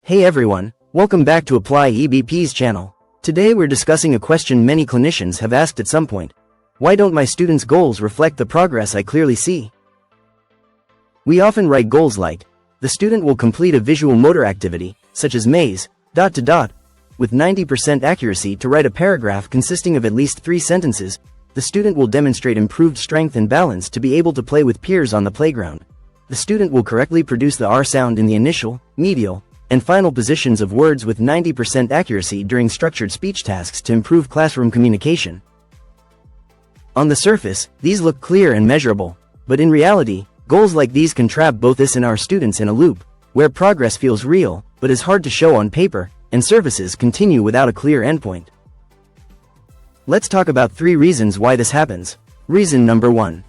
Hey everyone, welcome back to Apply EBP's channel. Today we're discussing a question many clinicians have asked at some point. Why don't my students' goals reflect the progress I clearly see? We often write goals like, the student will complete a visual motor activity, such as maze, ... with 90% accuracy to write a paragraph consisting of at least 3 sentences. The student will demonstrate improved strength and balance to be able to play with peers on the playground. The student will correctly produce the R sound in the initial, medial, and final positions of words with 90% accuracy during structured speech tasks to improve classroom communication. On the surface, these look clear and measurable, but in reality, goals like these can trap both us and our students in a loop, where progress feels real, but is hard to show on paper, and services continue without a clear endpoint. Let's talk about 3 reasons why this happens. Reason number 1.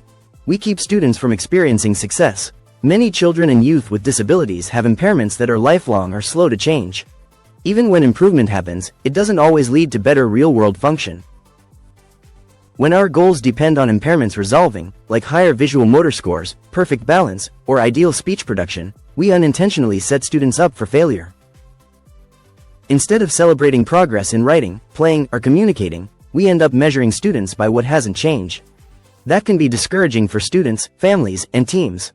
We keep students from experiencing success. Many children and youth with disabilities have impairments that are lifelong or slow to change. Even when improvement happens, it doesn't always lead to better real-world function. When our goals depend on impairments resolving, like higher visual motor scores, perfect balance, or ideal speech production, we unintentionally set students up for failure. Instead of celebrating progress in writing, playing, or communicating, we end up measuring students by what hasn't changed. That can be discouraging for students, families, and teams.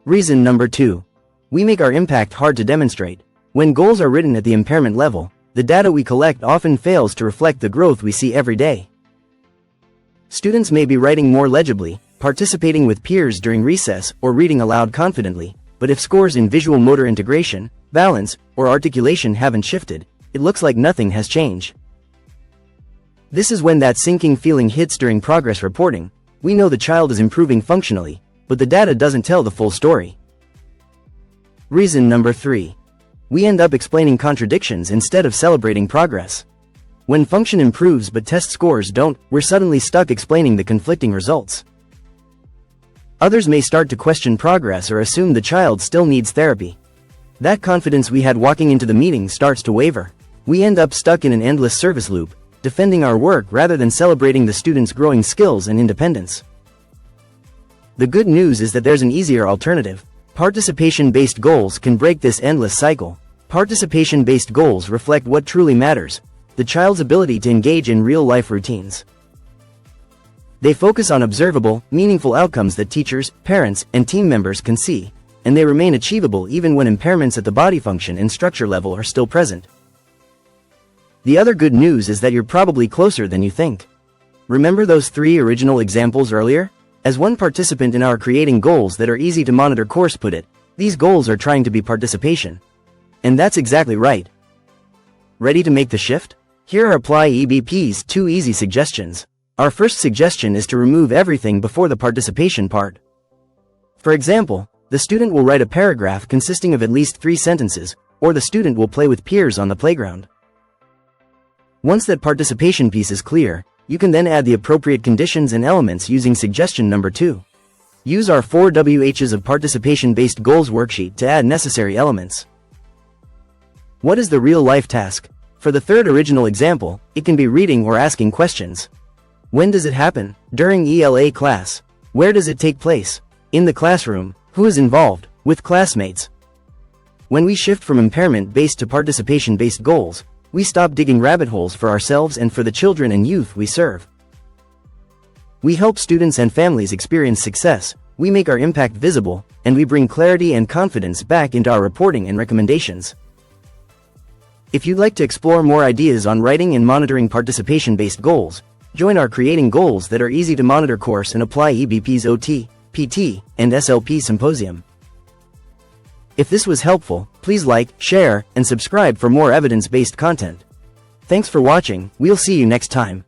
Reason number 2. We make our impact hard to demonstrate. When goals are written at the impairment level, the data we collect often fails to reflect the growth we see every day. Students may be writing more legibly, participating with peers during recess, or reading aloud confidently, but if scores in visual motor integration, balance, or articulation haven't shifted, it looks like nothing has changed. This is when that sinking feeling hits during progress reporting. We know the child is improving functionally, but the data doesn't tell the full story. Reason number 3. We end up explaining contradictions instead of celebrating progress. When function improves but test scores don't, we're suddenly stuck explaining the conflicting results. Others may start to question progress or assume the child still needs therapy. That confidence we had walking into the meeting starts to waver. We end up stuck in an endless service loop, defending our work rather than celebrating the student's growing skills and independence. The good news is that there's an easier alternative. Participation-based goals can break this endless cycle. Participation-based goals reflect what truly matters: the child's ability to engage in real-life routines. They focus on observable, meaningful outcomes that teachers, parents, and team members can see, and they remain achievable even when impairments at the body function and structure level are still present. The other good news is that you're probably closer than you think. Remember those 3 original examples earlier? As one participant in our Creating Goals That Are Easy to Monitor course put it, these goals are trying to be participation. And that's exactly right. Ready to make the shift? Here are Apply EBP's 2 easy suggestions. Our first suggestion is to remove everything before the participation part. For example, the student will write a paragraph consisting of at least 3 sentences, or the student will play with peers on the playground. Once that participation piece is clear, you can then add the appropriate conditions and elements using suggestion number 2. Use our 4 WHs of participation-based goals worksheet to add necessary elements. What is the real-life task? For the 3rd original example, it can be reading or asking questions. When does it happen? During ELA class. Where does it take place? In the classroom. Who is involved? With classmates. When we shift from impairment-based to participation-based goals, we stop digging rabbit holes for ourselves and for the children and youth we serve. We help students and families experience success, we make our impact visible, and we bring clarity and confidence back into our reporting and recommendations. If you'd like to explore more ideas on writing and monitoring participation-based goals, join our Creating Goals That Are Easy to Monitor course and Apply EBP's OT, PT, and SLP symposium. If this was helpful, please like, share, and subscribe for more evidence-based content. Thanks for watching. We'll see you next time.